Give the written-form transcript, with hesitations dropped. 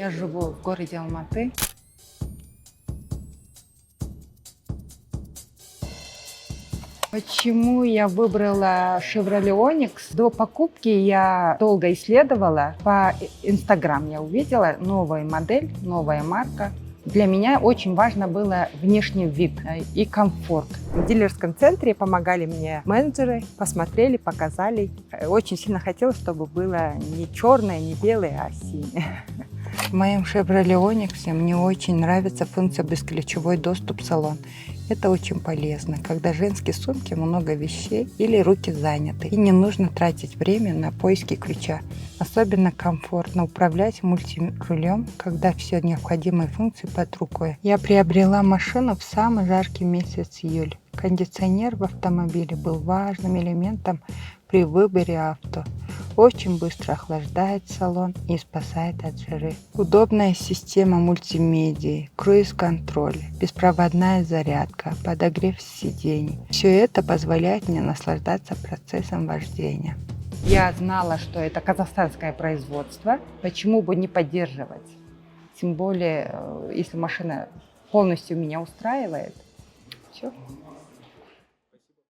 Я живу в городе Алматы. Почему я выбрала Chevrolet Onix? До покупки я долго исследовала. По Instagram я увидела новую модель, новая марка. Для меня очень важно было внешний вид и комфорт. В дилерском центре помогали мне менеджеры, посмотрели, показали. Очень сильно хотелось, чтобы было не черное, не белое, а синее. В моем Chevrolet Onix мне очень нравится функция бесключевой доступ в салон. Это очень полезно, когда женские сумки, много вещей или руки заняты. И не нужно тратить время на поиски ключа. Особенно комфортно управлять мультирулем, когда все необходимые функции под рукой. Я приобрела машину в самый жаркий месяц июль. Кондиционер в автомобиле был важным элементом при выборе авто. Очень быстро охлаждает салон и спасает от жары. Удобная система мультимедии, круиз-контроль, беспроводная зарядка, подогрев сидений. Все это позволяет мне наслаждаться процессом вождения. Я знала, что это казахстанское производство. Почему бы не поддерживать? Тем более, если машина полностью меня устраивает. Все.